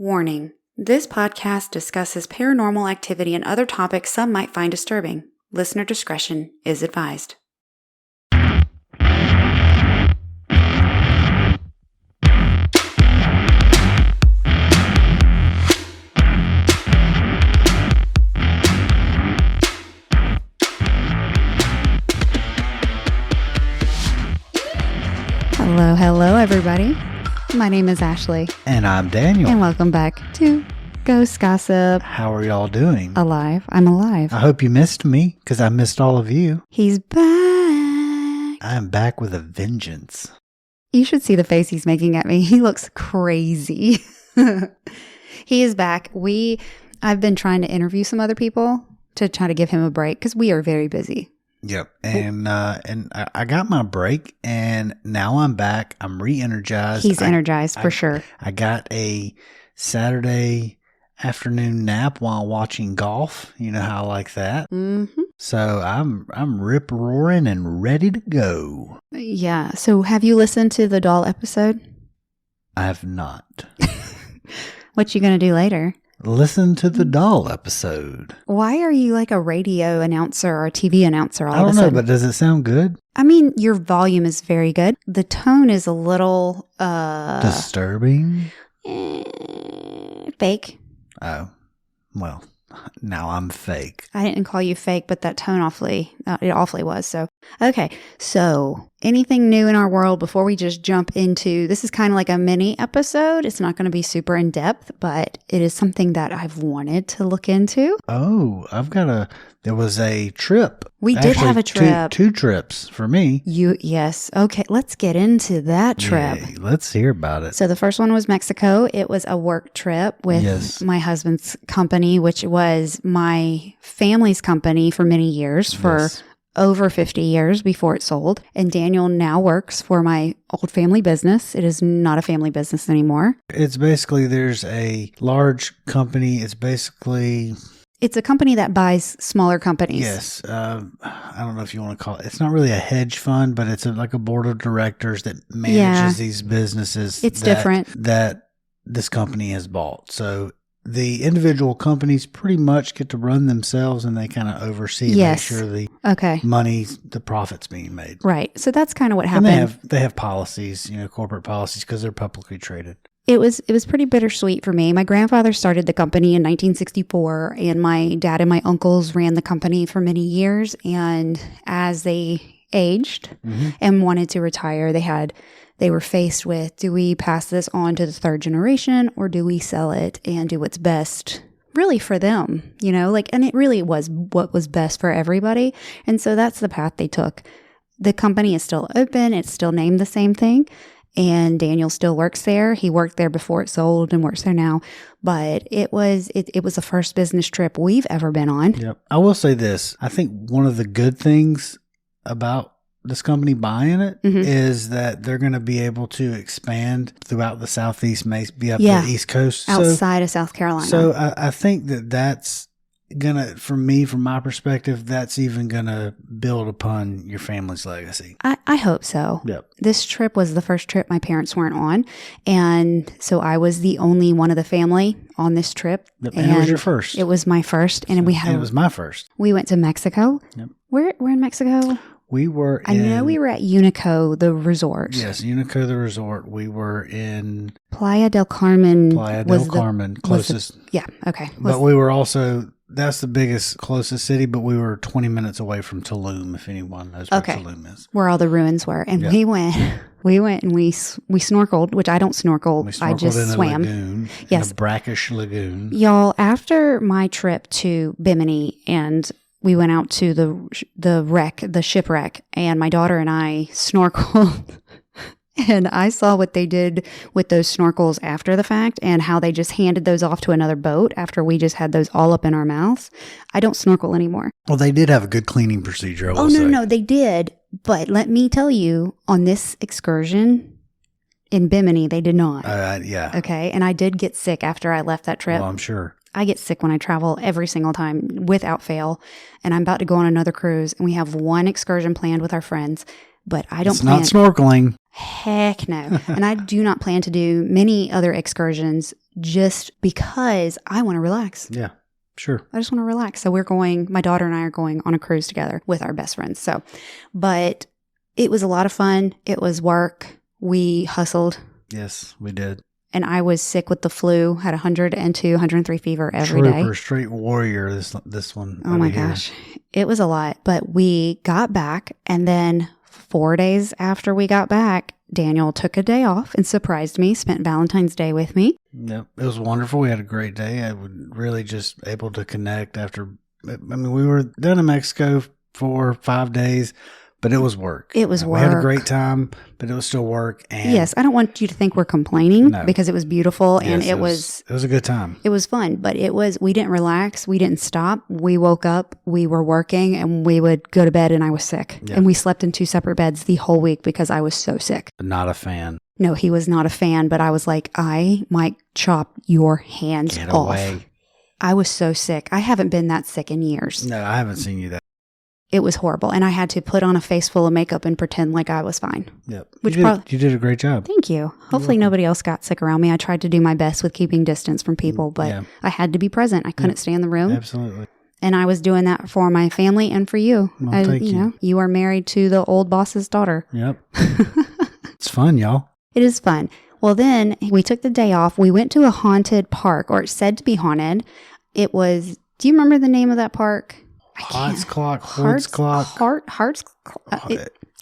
Warning. This podcast discusses paranormal activity and other topics some might find disturbing. Listener discretion is advised. Hello, everybody. My name is Ashley. And I'm Daniel. And welcome back to Ghost Gossip. How are y'all doing? Alive. I'm alive. I hope you missed me, because I missed all of you. He's back. I'm back with a vengeance. You should see the face he's making at me. He looks crazy. He is back. I've been trying to interview some other people to try to give him a break, because we are very busy. Yep. And I got my break, and now I'm back. I'm re-energized. He's energized for sure. I got a Saturday afternoon nap while watching golf. You know how I like that. Mm-hmm. So I'm rip-roaring and ready to go. Yeah. So have you listened to the doll episode? I have not. What you going to do later? Listen to the doll episode. Why are you like a radio announcer or a TV announcer all of a sudden? I don't know, but does it sound good? I mean, your volume is very good. The tone is a little... disturbing? Fake. Oh, well, now I'm fake. I didn't call you fake, but that tone it awfully was. So, okay. So, anything new in our world before we just jump into, this is kind of like a mini episode. It's not going to be super in depth, but it is something that I've wanted to look into. Oh, there was a trip. We did have a trip. Two trips for me. Yes. Okay. Let's get into that trip. Yay, let's hear about it. So the first one was Mexico. It was a work trip with my husband's company, which was my family's company for many years, for over 50 years before it sold. And Daniel now works for my old family business. It is not a family business anymore. It's basically, there's a large company. It's a company that buys smaller companies. Yes. I don't know if you want to call it. It's not really a hedge fund, but it's like a board of directors that manages these businesses. It's different. That this company has bought. So the individual companies pretty much get to run themselves, and they kind of oversee, make sure the the profit's being made. Right. So that's kind of what happened. And they have policies, corporate policies, because they're publicly traded. It was pretty bittersweet for me. My grandfather started the company in 1964, and my dad and my uncles ran the company for many years. And as they aged and wanted to retire, they were faced with, do we pass this on to the third generation, or do we sell it and do what's best really for them? And it really was what was best for everybody. And so that's the path they took. The company is still open. It's still named the same thing. And Daniel still works there. He worked there before it sold and works there now. But it was the first business trip we've ever been on. Yep. I will say this. I think one of the good things about this company buying it is that they're going to be able to expand throughout the Southeast, maybe up the East Coast. Outside of South Carolina. So I think that's gonna, from my perspective, that's even gonna build upon your family's legacy. I hope so. Yep. This trip was the first trip my parents weren't on, and so I was the only one of the family on this trip. Yep. And it was your first. It was my first, and it was my first. We went to Mexico. Yep. We're in Mexico. We were. I know we were at Unico, the resort. Yes, Unico, the resort. We were in Playa del Carmen. Closest. Okay. But we were also. That's the closest city, but we were 20 minutes away from Tulum, if anyone knows where Tulum is. Where all the ruins were. And we went and we snorkeled, which I don't snorkel. I just swam. In a brackish lagoon. Y'all, after my trip to Bimini, and we went out to the shipwreck, and my daughter and I snorkeled. And I saw what they did with those snorkels after the fact, and how they just handed those off to another boat after we just had those all up in our mouths. I don't snorkel anymore. Well, they did have a good cleaning procedure. No, they did. But let me tell you, on this excursion in Bimini, they did not. Yeah. Okay. And I did get sick after I left that trip. Well, I'm sure. I get sick when I travel every single time without fail. And I'm about to go on another cruise, and we have one excursion planned with our friends. But I don't It's not snorkeling. Heck no. And I do not plan to do many other excursions just because I want to relax. Yeah, sure. I just want to relax. So my daughter and I are going on a cruise together with our best friends. So, but it was a lot of fun. It was work. We hustled. Yes, we did. And I was sick with the flu, had 102, 103 fever every day. Trooper, straight warrior, this one. Oh my gosh. It was a lot. But we got back, and then 4 days after we got back, Daniel took a day off and surprised me, spent Valentine's Day with me. Yep, it was wonderful. We had a great day. I was really just able to connect after, we were down in Mexico for 5 days, but it was work. It was work. We had a great time, but it was still work. And yes, I don't want you to think we're complaining because it was beautiful and it was a good time. It was fun, but we didn't relax. We didn't stop. We woke up, we were working, and we would go to bed, and I was sick. Yeah. And we slept in 2 separate beds the whole week because I was so sick. Not a fan. No, he was not a fan, but I was like, I might chop your hands Get off. Away. I was so sick. I haven't been that sick in years. No, I haven't seen you that. It was horrible. And I had to put on a face full of makeup and pretend like I was fine. Yep. You did a great job. Thank you. Hopefully nobody else got sick around me. I tried to do my best with keeping distance from people, but I had to be present. I couldn't stay in the room. Absolutely. And I was doing that for my family and for you. Well, thank you. You are married to the old boss's daughter. Yep. It's fun, y'all. It is fun. Well, then we took the day off. We went to a haunted park, or it's said to be haunted. It was, do you remember the name of that park? Hearts Clock.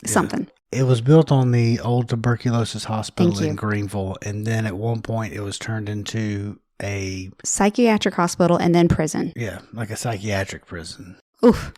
Something. It was built on the old tuberculosis hospital in Greenville. And then at one point it was turned into a psychiatric hospital and then prison. Yeah, like a psychiatric prison. Oof.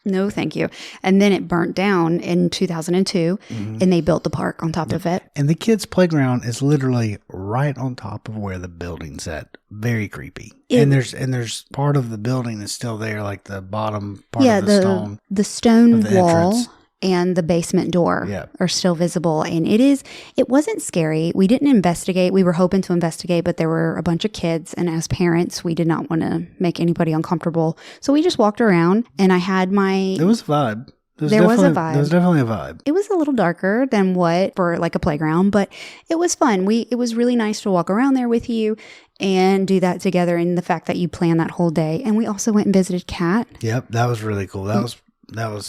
No, thank you. And then it burnt down in 2002, and they built the park on top of it. And the kids' playground is literally right on top of where the building's at. Very creepy. And there's part of the building that's still there, like the bottom part of the stone. The stone wall entrance. And the basement door are still visible. And it wasn't scary. We didn't investigate. We were hoping to investigate, but there were a bunch of kids. And as parents, we did not want to make anybody uncomfortable. So we just walked around, and I had It was a vibe. There was a vibe. There was definitely a vibe. It was a little darker than what for like a playground, but it was fun. It was really nice to walk around there with you and do that together. And the fact that you planned that whole day. And we also went and visited Kat. Yep. That was really cool. That was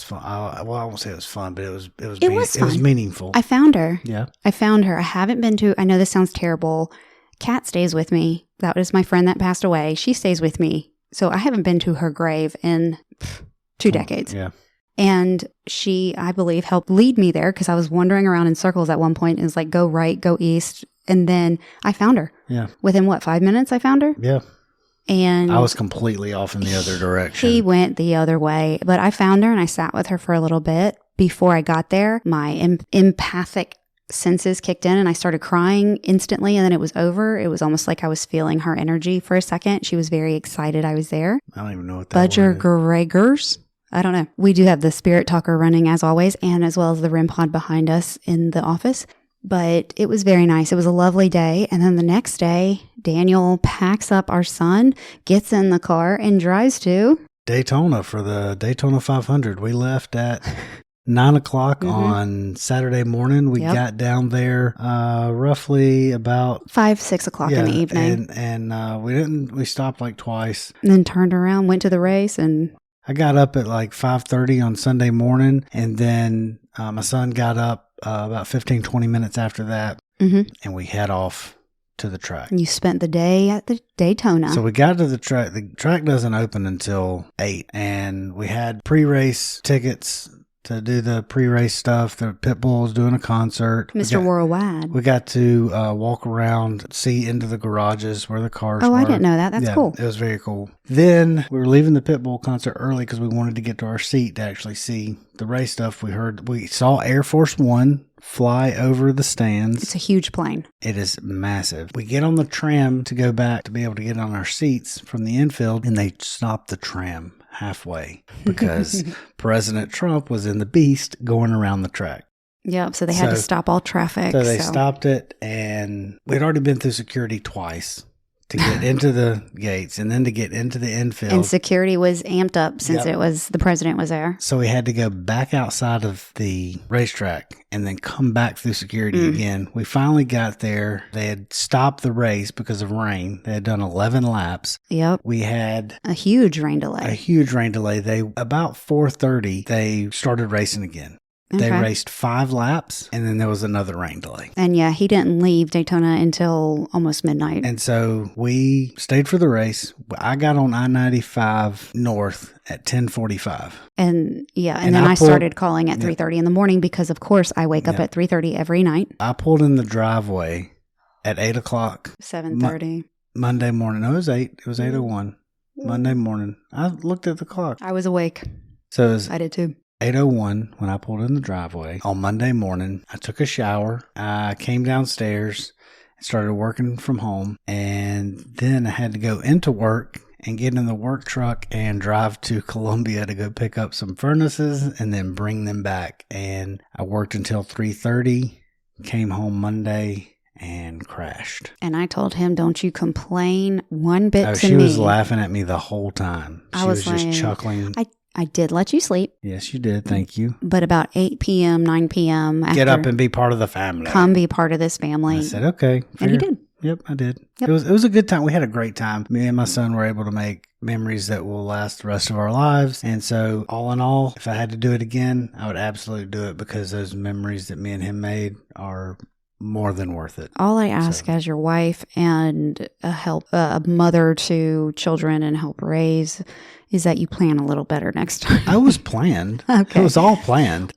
fun. I won't say it was fun, but it was fun. It was meaningful. I found her. Yeah. I found her. I haven't been to, I know this sounds terrible. Kat stays with me. That was my friend that passed away. She stays with me. So I haven't been to her grave in 2 decades. Yeah. And she, I believe, helped lead me there because I was wandering around in circles at one point. It was like, go right, go east. And then I found her. Yeah. Within 5 minutes I found her? Yeah. And I was completely off in the other direction. He went the other way, but I found her and I sat with her for a little bit. Before I got there, my empathic senses kicked in and I started crying instantly, and then it was over. It was almost like I was feeling her energy for a second. She was very excited I was there. I don't even know what that Budger Gregors. I don't know. We do have the Spirit Talker running as always, and as well as the REM pod behind us in the office. But it was very nice. It was a lovely day. And then the next day, Daniel packs up our son, gets in the car, and drives to Daytona for the Daytona 500. We left at 9 o'clock on Saturday morning. We got down there roughly about 5, 6 o'clock in the evening. And we stopped like twice. And then turned around, went to the race, and I got up at like 5:30 on Sunday morning, and then my son got up about 15, 20 minutes after that, and we head off to the track. You spent the day at the Daytona. So we got to the track. The track doesn't open until 8, and we had pre-race tickets to do the pre-race stuff. The Pitbull was doing a concert. Mr. Worldwide. We got to walk around, see into the garages where the cars were. Oh, I didn't know that. That's cool. It was very cool. Then we were leaving the Pitbull concert early because we wanted to get to our seat to actually see the race stuff. We saw Air Force One fly over the stands. It's a huge plane. It is massive. We get on the tram to go back to be able to get on our seats from the infield, and they stopped the tram halfway because President Trump was in the Beast going around the track. Yep. So they had to stop all traffic. So they stopped it, and we'd already been through security twice to get into the gates and then to get into the infield. And security was amped up since it was the president was there. So we had to go back outside of the racetrack and then come back through security again. We finally got there. They had stopped the race because of rain. They had done 11 laps. Yep. We had a huge rain delay. They about 4:30 they started racing again. They raced 5 laps, and then there was another rain delay. And yeah, he didn't leave Daytona until almost midnight. And so we stayed for the race. I got on I-95 North at 10:45. And then I started calling at 3:30 in the morning because, of course, I wake up at 3:30 every night. I pulled in the driveway at 8 o'clock. 7:30. Monday morning. No, it was 8. It was 8:01. Monday morning. I looked at the clock. I was awake. So I did too. 8:01 when I pulled in the driveway on Monday morning. I took a shower. I came downstairs and started working from home. And then I had to go into work and get in the work truck and drive to Columbia to go pick up some furnaces and then bring them back. And I worked until 3:30, came home Monday and crashed. And I told him, don't you complain one bit to me. She was laughing at me the whole time. She was just chuckling. I did let you sleep. Yes, you did. Thank you. But about 8 p.m., 9 p.m. Get up and be part of the family. Come be part of this family. I said, okay. Fair. And he did. Yep, I did. Yep. It was a good time. We had a great time. Me and my son were able to make memories that will last the rest of our lives. And so all in all, if I had to do it again, I would absolutely do it because those memories that me and him made are more than worth it. All I ask as your wife and a mother to children and help raise is that you plan a little better next time. I was planned. Okay. It was all planned.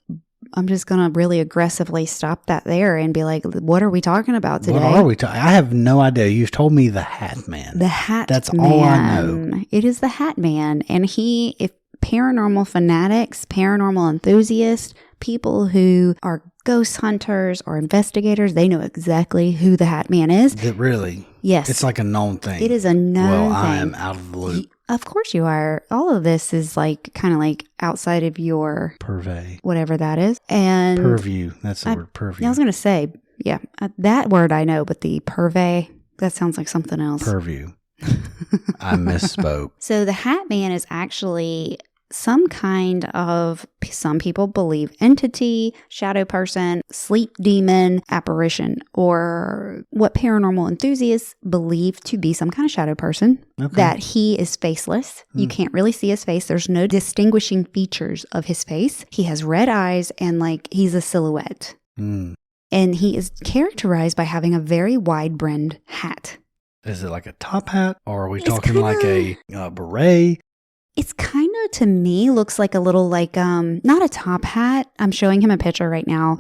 I'm just going to really aggressively stop that there and be like, what are we talking about today? What are we talking? I have no idea. You've told me the Hat Man. The Hat That's Man. all I know. It is the Hat Man. And if paranormal fanatics, paranormal enthusiasts, people who are ghost hunters or investigators, they know exactly who the Hat Man is. Really? Yes. It's like a known thing. It is a known thing. I am out of the loop. Of course you are. All of this is kind of outside of your purvey, whatever that is. And purview. That's the word, purview. I was going to say, yeah, that word I know, but the purvey, that sounds like something else. Purview. I misspoke. So the Hat Man is actually some kind of, some people believe, entity, shadow person, sleep demon, apparition, or what paranormal enthusiasts believe to be some kind of shadow person, that he is faceless. You can't really see his face. There's no distinguishing features of his face. He has red eyes and he's a silhouette. And he is characterized by having a very wide-brimmed hat. Is it like a top hat, or are we talking like a beret? It's kind of, to me, looks like a little not a top hat. I'm showing him a picture right now.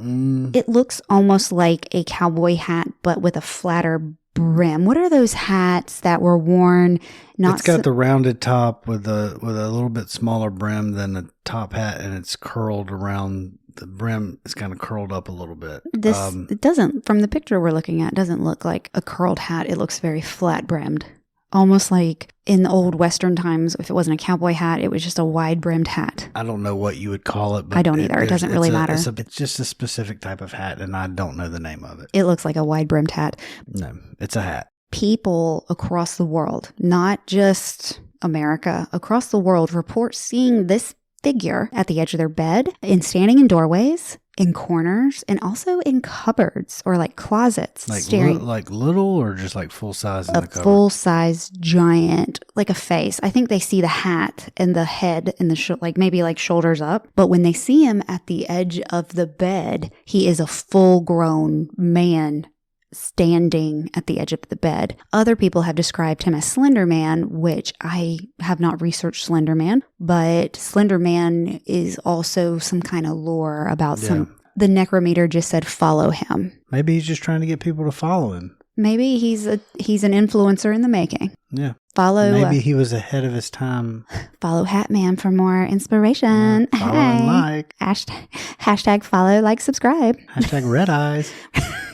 It looks almost like a cowboy hat, but with a flatter brim. What are those hats that were worn? It's got the rounded top with a little bit smaller brim than a top hat, and it's curled around the brim. It's kind of curled up a little bit. It doesn't, from the picture we're looking at, doesn't look like a curled hat. It looks very flat brimmed. Almost like in the old Western times, if it wasn't a cowboy hat, it was just a wide-brimmed hat. I don't know what you would call it. But I don't either. It doesn't really matter. It's just a specific type of hat, and I don't know the name of it. It looks like a wide-brimmed hat. No, it's a hat. People across the world, not just America, across the world report seeing this figure at the edge of their bed, standing in doorways, in corners, and also in cupboards or closets. Like little or just full size in the cupboard? A full size giant, like a face. I think they see the hat and the head and the maybe shoulders up. But when they see him at the edge of the bed, he is a full grown man standing at the edge of the bed. Other people have described him as Slender Man, which I have not researched Slender Man, but Slender Man is also some kind of lore about the necrometer just said follow him. Maybe he's just trying to get people to follow him. Maybe he's an influencer in the making. Yeah. Maybe he was ahead of his time. Follow Hat Man for more inspiration. Yeah, follow and like. Hashtag follow, like, subscribe. Hashtag red eyes.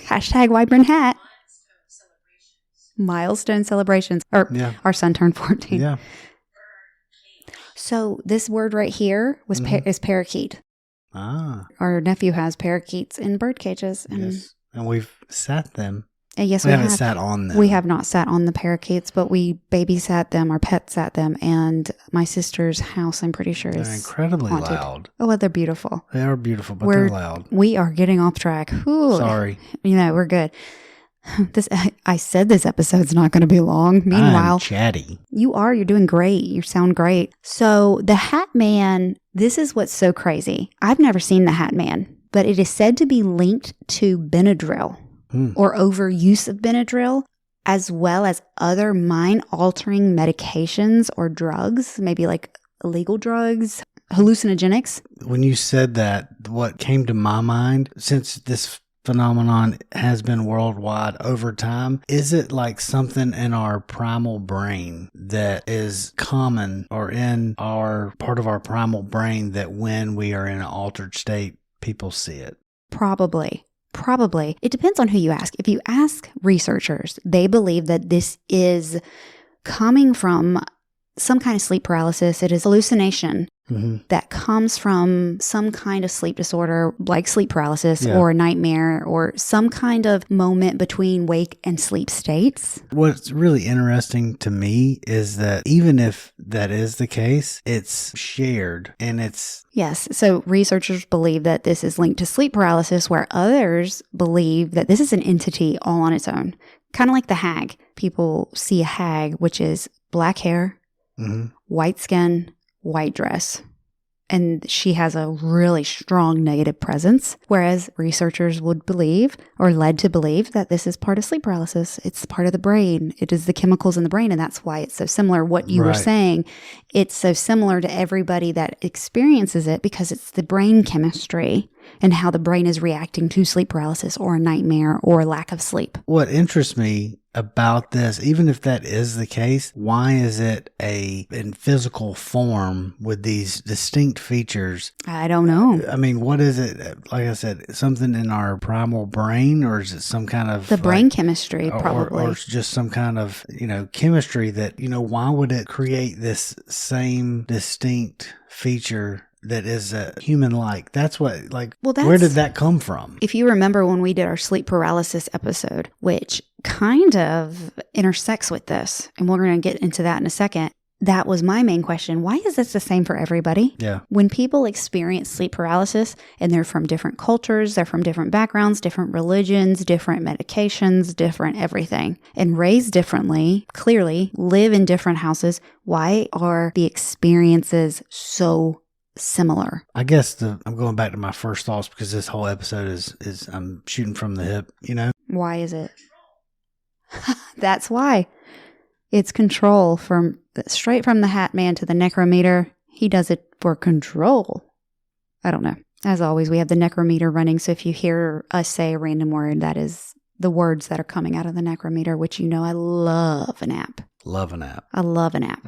Hashtag wide-brimmed hat. Milestone celebrations. Our son turned 14. Yeah. So this word right here is parakeet. Ah. Our nephew has parakeets in bird cages. Yes. And we've sat them. Yes, we haven't sat on them. We have not sat on the parakeets, but we babysat them, our pets sat them, and my sister's house, I'm pretty sure, they're incredibly haunted. Loud. Oh, well, they're beautiful. They are beautiful, but they're loud. We are getting off track. Ooh, sorry. We're good. I said this episode's not going to be long. Meanwhile, I'm chatty. You're doing great. You sound great. So the Hat Man, this is what's so crazy. I've never seen the Hat Man, but it is said to be linked to Benadryl or overuse of Benadryl, as well as other mind-altering medications or drugs, maybe like illegal drugs, hallucinogenics. When you said that, what came to my mind, since this phenomenon has been worldwide over time, is it like something in our primal brain that is common, or in our part of our primal brain, that when we are in an altered state, people see it? Probably. It depends on who you ask. If you ask researchers, they believe that this is coming from some kind of sleep paralysis. It is hallucination that comes from some kind of sleep disorder, like sleep paralysis or a nightmare, or some kind of moment between wake and sleep states. What's really interesting to me is that even if that is the case, it's shared and it's... Yes. So researchers believe that this is linked to sleep paralysis, where others believe that this is an entity all on its own. Kind of like the hag. People see a hag, which is black hair, white skin, white dress. And she has a really strong negative presence, whereas researchers would believe, or led to believe, that this is part of sleep paralysis. It's part of the brain. It is the chemicals in the brain, and that's why it's so similar. What you were saying, it's so similar to everybody that experiences it, because it's the brain chemistry and how the brain is reacting to sleep paralysis or a nightmare or lack of sleep. What interests me about this, even if that is the case, why is it in physical form with these distinct features? I don't know. I mean, what is it? Like I said, something in our primal brain, or is it some kind of... The brain chemistry, probably. Or it's just some kind of, chemistry that, why would it create this same distinct feature that is human-like? That's what, where did that come from? If you remember when we did our sleep paralysis episode, which kind of intersects with this, and we're going to get into that in a second, that was my main question. Why is this the same for everybody? Yeah. When people experience sleep paralysis, and they're from different cultures, they're from different backgrounds, different religions, different medications, different everything, and raised differently, clearly live in different houses, why are the experiences so similar? I guess I'm going back to my first thoughts, because this whole episode is I'm shooting from the hip, Why is it? That's why. It's control, straight from the Hat Man to the necrometer. He does it for control. I don't know. As always, we have the necrometer running, so if you hear us say a random word, that is the words that are coming out of the necrometer, which I love an app. Love an app. I love an app.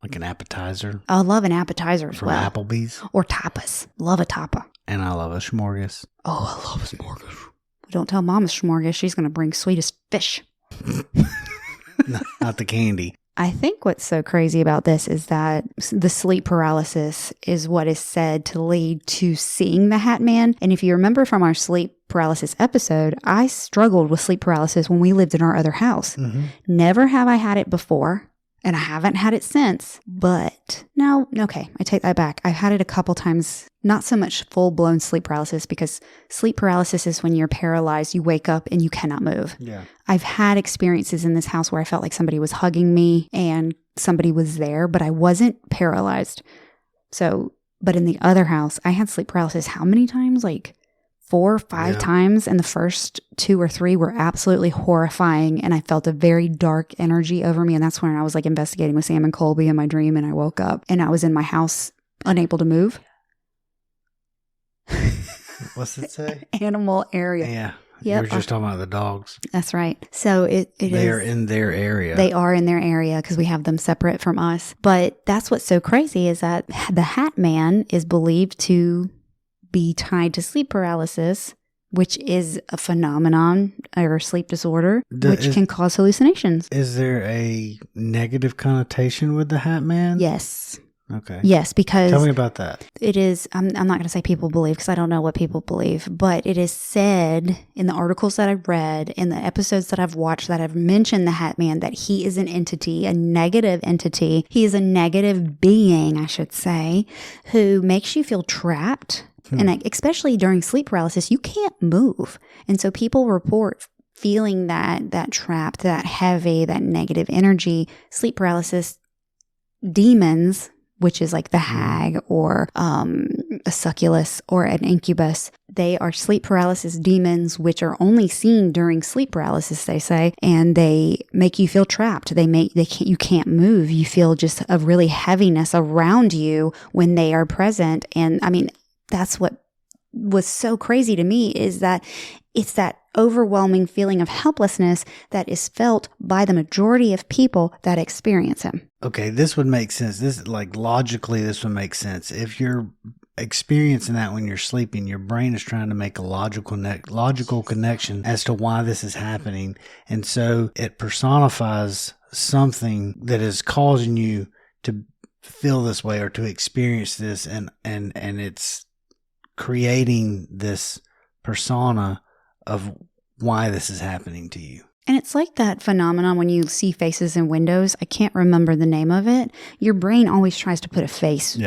Like an appetizer? I love an appetizer as well. From Applebee's? Or tapas. Love a tapa. And I love a smorgasbord. Oh, I love a smorgasbord. Don't tell Mama smorgasbord. She's going to bring sweetest fish. Not the candy. I think what's so crazy about this is that the sleep paralysis is what is said to lead to seeing the Hat Man. And if you remember from our sleep paralysis episode, I struggled with sleep paralysis when we lived in our other house. Never have I had it before. And I haven't had it since, but no, okay, I take that back. I've had it a couple times, not so much full-blown sleep paralysis, because sleep paralysis is when you're paralyzed, you wake up and you cannot move. Yeah. I've had experiences in this house where I felt like somebody was hugging me and somebody was there, but I wasn't paralyzed. But in the other house, I had sleep paralysis how many times? Like 4 or 5 times, and the first 2 or 3 were absolutely horrifying, and I felt a very dark energy over me, and that's when I was investigating with Sam and Colby in my dream, and I woke up, and I was in my house, unable to move. What's it say? Animal area. Yeah. Yep. You were just talking about the dogs. That's right. So they are in their area. They are in their area because we have them separate from us. But that's what's so crazy is that the Hat Man is believed to be tied to sleep paralysis, which is a phenomenon or a sleep disorder, which can cause hallucinations. Is there a negative connotation with the Hat Man? Yes. Okay. Yes, because Tell me about that. it is, I'm not going to say people believe because I don't know what people believe, but it is said in the articles that I've read, in the episodes that I've watched that have mentioned the Hat Man, that he is an entity, a negative entity. He is a negative being, I should say, who makes you feel trapped. And especially during sleep paralysis, you can't move. And so people report feeling that trapped, that heavy, that negative energy. Sleep paralysis demons, which is like the hag or a succubus or an incubus, they are sleep paralysis demons, which are only seen during sleep paralysis, they say, and they make you feel trapped. You can't move. You feel just a really heaviness around you when they are present. And I mean, that's what was so crazy to me, is that it's that overwhelming feeling of helplessness that is felt by the majority of people that experience him. Okay, this would make sense. Logically, this would make sense. If you're experiencing that when you're sleeping, your brain is trying to make a logical connection as to why this is happening. And so it personifies something that is causing you to feel this way or to experience this, and it's creating this persona of why this is happening to you. And it's like that phenomenon when you see faces in windows. I can't remember the name of it. Your brain always tries to put a face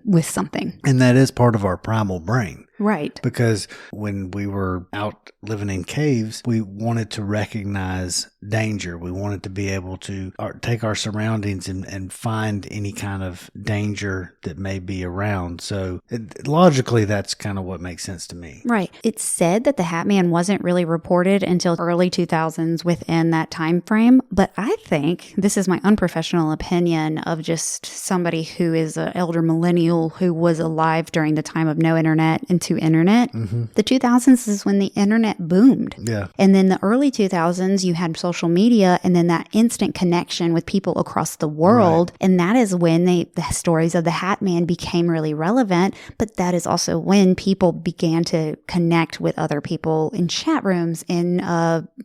with something. And that is part of our primal brain. Right. Because when we were out living in caves, we wanted to recognize danger. We wanted to be able to take our surroundings and find any kind of danger that may be around. So logically, that's kind of what makes sense to me. Right. It's said that the Hat Man wasn't really reported until early 2000s within that time frame. But I think, this is my unprofessional opinion of just somebody who is an elder millennial who was alive during the time of no internet and to internet. The 2000s is when the internet boomed. Yeah. And then the early 2000s, you had social media and then that instant connection with people across the world. Right. And that is when the stories of the Hat Man became really relevant. But that is also when people began to connect with other people in chat rooms, in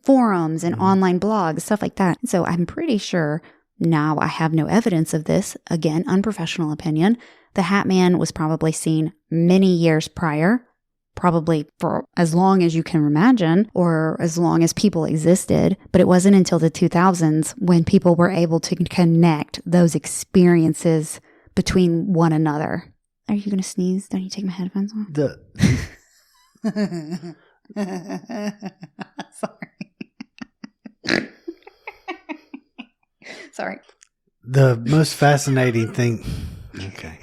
forums, and online blogs, stuff like that. So I'm pretty sure, now I have no evidence of this, again, unprofessional opinion, the Hat Man was probably seen many years prior, probably for as long as you can imagine, or as long as people existed. But it wasn't until the 2000s when people were able to connect those experiences between one another. Are you going to sneeze? Don't you take my headphones off? Sorry. The most fascinating thing... Okay.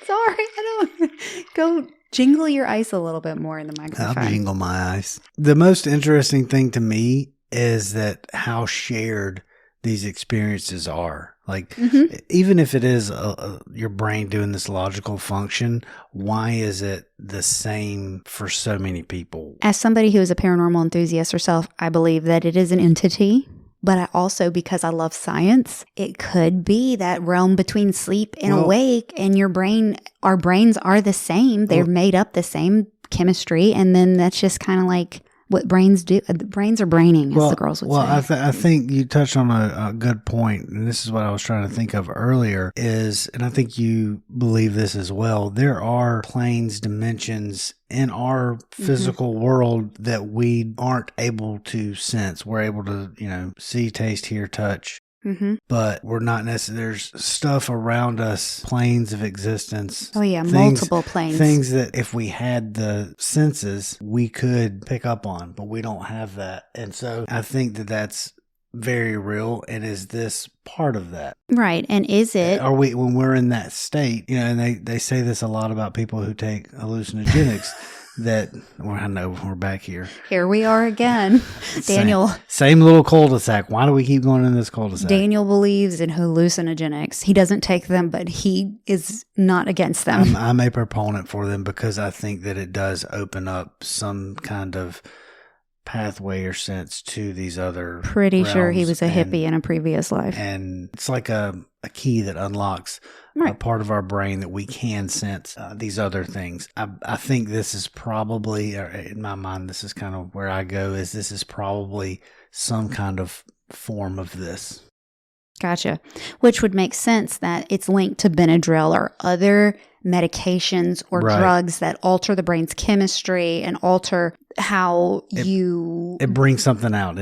Sorry, I don't. Go jingle your ice a little bit more in the microphone. I'll jingle my ice. The most interesting thing to me is that how shared these experiences are. Like, even if it is your brain doing this logical function, why is it the same for so many people? As somebody who is a paranormal enthusiast herself, I believe that it is an entity. But I also, because I love science, it could be that realm between sleep and awake, and your brain, our brains are the same. They're made up the same chemistry. And then that's just kind of like what brains do. Brains are braining, as the girls would say. I think you touched on a good point, and this is what I was trying to think of earlier, and I think you believe this as well, there are planes, dimensions in our physical world that we aren't able to sense. We're able to, see, taste, hear, touch. But we're not necessarily, there's stuff around us, planes of existence. Oh yeah, multiple planes. Things that if we had the senses, we could pick up on, but we don't have that. And so I think that that's very real. And is this part of that? Right. And is it? Are we, when we're in that state, and they say this a lot about people who take hallucinogenics, I know we're back here. Here we are again. Daniel. Same little cul-de-sac. Why do we keep going in this cul-de-sac? Daniel believes in hallucinogenics. He doesn't take them, but he is not against them. I'm a proponent for them because I think that it does open up some kind of pathway or sense to these other Pretty sure he was a hippie in a previous life. And it's like a key that unlocks a part of our brain that we can sense these other things. I think this is probably, in my mind, this is kind of where I go, is this is probably some kind of form of this. Gotcha. Which would make sense that it's linked to Benadryl or other medications or drugs that alter the brain's chemistry and alter how it brings something out.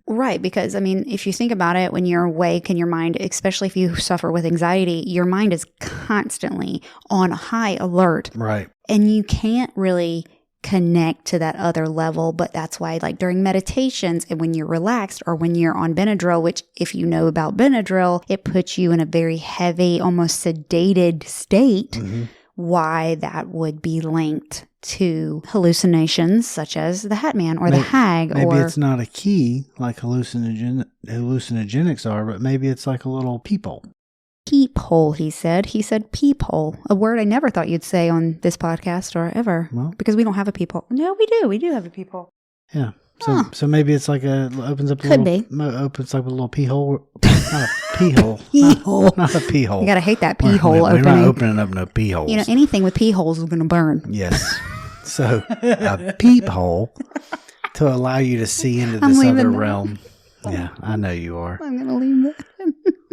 Right. Because, I mean, if you think about it, when you're awake and your mind, especially if you suffer with anxiety, your mind is constantly on high alert. Right. And you can't really connect to that other level. But that's why, like during meditations and when you're relaxed or when you're on Benadryl, which if you know about Benadryl, it puts you in a very heavy, almost sedated state. Mm-hmm. Why that would be linked to hallucinations such as the Hat Man or the Hag. Maybe it's not a key like hallucinogenics are, but maybe it's like a little peephole. Peephole, he said. He said peephole, a word I never thought you'd say on this podcast or ever, because we don't have a peephole. No, we do. We do have a peephole. Yeah. So maybe it's like opens up a little pee hole. Not a pee hole. Not a pee hole. You gotta hate that pee hole opening. We're not opening up no pee holes. You know, anything with pee holes is gonna burn. Yes. So a peephole to allow you to see into this other realm. Yeah, I know you are. I'm gonna leave that.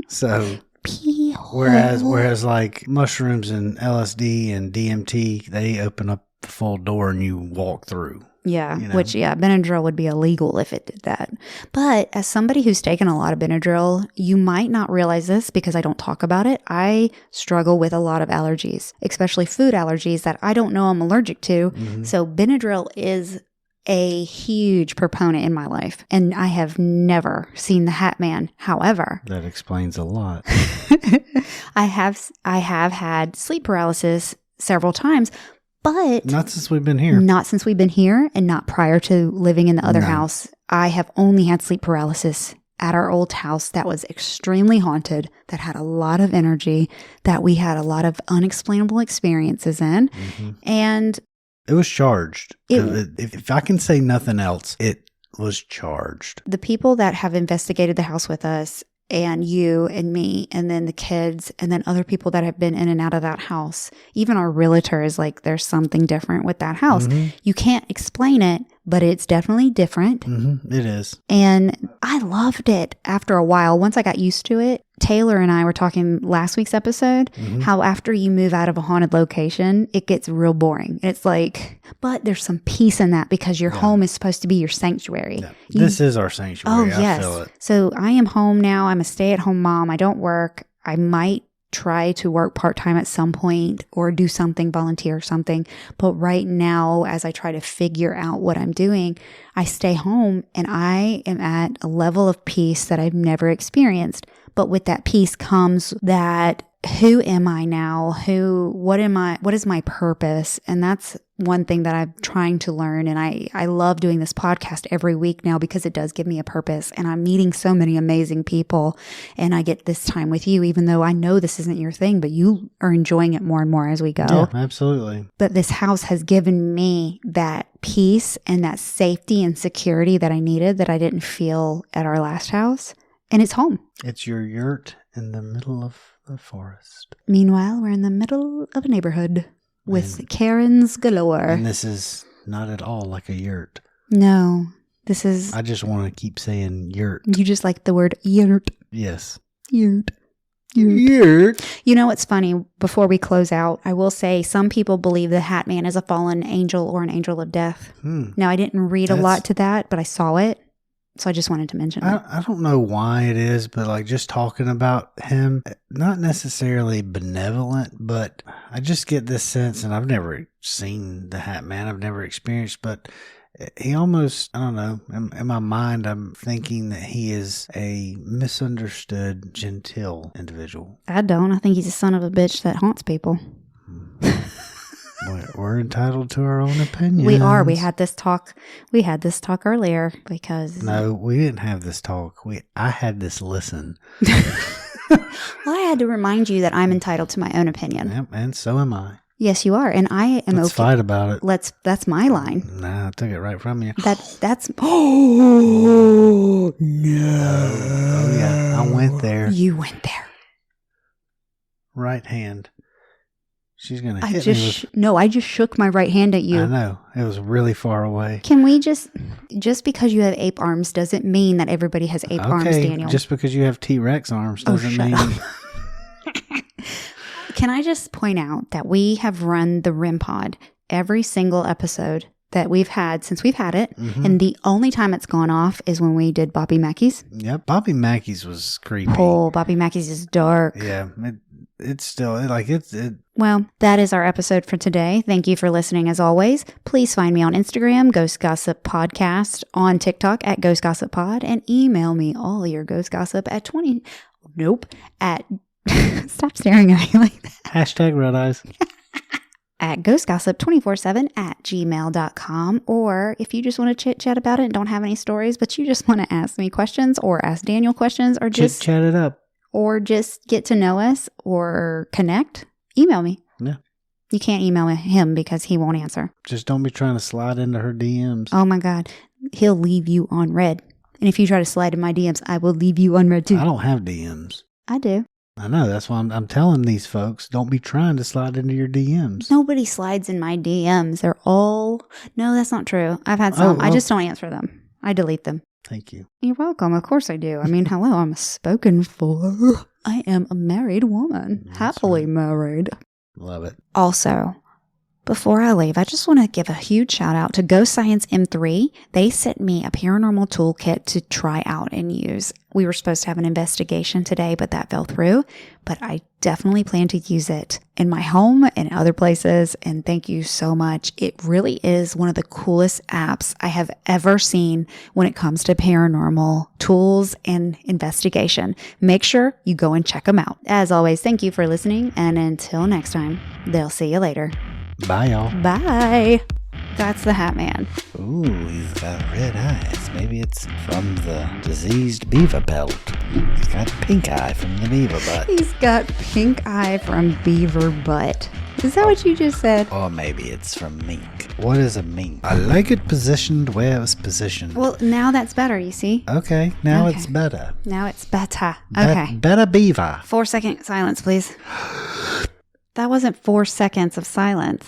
So pee hole. Whereas like mushrooms and LSD and DMT, they open up the full door and you walk through. Yeah, which, Benadryl would be illegal if it did that. But as somebody who's taken a lot of Benadryl, you might not realize this because I don't talk about it. I struggle with a lot of allergies, especially food allergies that I don't know I'm allergic to. Mm-hmm. So Benadryl is a huge proponent in my life, and I have never seen the Hat Man. However, that explains a lot. I have had sleep paralysis several times. But not since we've been here. Not since we've been here and not prior to living in the other house. I have only had sleep paralysis at our old house that was extremely haunted, that had a lot of energy, that we had a lot of unexplainable experiences in. Mm-hmm. And it was charged. If I can say nothing else, it was charged. The people that have investigated the house with us, and you and me, and then the kids, and then other people that have been in and out of that house. Even our realtor is like, there's something different with that house. Mm-hmm. You can't explain it, but it's definitely different. Mm-hmm. It is. And I loved it after a while. Once I got used to it, Taylor and I were talking last week's episode, how after you move out of a haunted location, it gets real boring. It's like, but there's some peace in that because your home is supposed to be your sanctuary. Yeah. This is our sanctuary. Oh, yes. I feel it. So I am home now. I'm a stay-at-home mom. I don't work. I might try to work part-time at some point or do something, volunteer or something. But right now, as I try to figure out what I'm doing, I stay home and I am at a level of peace that I've never experienced. But with that peace comes that, who am I now? What is my purpose? And that's one thing that I'm trying to learn. And I love doing this podcast every week now because it does give me a purpose. And I'm meeting so many amazing people. And I get this time with you, even though I know this isn't your thing, but you are enjoying it more and more as we go. Yeah, absolutely. But this house has given me that peace and that safety and security that I needed that I didn't feel at our last house. And it's home. It's your yurt in the middle of the forest. Meanwhile, we're in the middle of a neighborhood with Karens galore. And this is not at all like a yurt. No, this is... I just want to keep saying yurt. You just like the word yurt. Yes. Yurt. Yurt. You know what's funny? Before we close out, I will say some people believe the Hat Man is a fallen angel or an angel of death. Now, I didn't read a lot to that, but I saw it. So I just wanted to mention it. I don't know why it is, but like just talking about him, not necessarily benevolent, but I just get this sense, and I've never seen the Hat Man, I've never experienced, but he almost, I don't know, in my mind, I'm thinking that he is a misunderstood, genteel individual. I don't. I think he's a son of a bitch that haunts people. We're entitled to our own opinions. We are. We had this talk earlier because... No, we didn't have this talk. I had this listen. Well, I had to remind you that I'm entitled to my own opinion. Yep, and so am I. Yes, you are. And I am Let's fight about it. That's my line. Nah, I took it right from you. That's... Oh, no. Oh, yeah. I went there. You went there. Right hand. She's going to hit me with... No, I just shook my right hand at you. I know. It was really far away. Can we just because you have ape arms doesn't mean that everybody has ape arms, Daniel. Just because you have T-Rex arms doesn't mean... Can I just point out that we have run the REM pod every single episode that we've had since we've had it. Mm-hmm. And the only time it's gone off is when we did Bobby Mackey's. Yep. Bobby Mackey's was creepy. Oh, Bobby Mackey's is dark. Yeah. It's still Well, that is our episode for today. Thank you for listening as always. Please find me on Instagram, Ghost Gossip Podcast, on TikTok at Ghost Gossip Pod, and email me all your ghost gossip at stop staring at me like that. Hashtag red eyes. At ghostgossip247@gmail.com. Or if you just want to chit chat about it and don't have any stories, but you just want to ask me questions or ask Daniel questions or just chat it up. Or just get to know us or connect, email me. Yeah. You can't email him because he won't answer. Just don't be trying to slide into her DMs. Oh my God. He'll leave you on red. And if you try to slide in my DMs, I will leave you on red too. I don't have DMs. I do. I know. That's why I'm telling these folks, don't be trying to slide into your DMs. Nobody slides in my DMs. They're all... No, that's not true. I've had some. I just don't answer them. I delete them. Thank you. You're welcome. Of course I do. I mean, hello, I'm spoken for. I am a married woman. That's happily right. Married. Love it. Also, before I leave, I just want to give a huge shout out to Ghost Science M3. They sent me a paranormal toolkit to try out and use. We were supposed to have an investigation today, but that fell through. But I definitely plan to use it in my home and other places. And thank you so much. It really is one of the coolest apps I have ever seen when it comes to paranormal tools and investigation. Make sure you go and check them out. As always, thank you for listening. And until next time, they'll see you later. Bye, y'all. Bye. That's the Hat Man. Ooh, he's got red eyes. Maybe it's from the diseased beaver pelt. He's got pink eye from the beaver butt. He's got pink eye from beaver butt. Is that what you just said? Or maybe it's from mink. What is a mink? I like it positioned where it was positioned. Well, now that's better, you see? Okay, now it's better. Now it's better. Okay. Better beaver. 4-second silence, please. That wasn't 4 seconds of silence.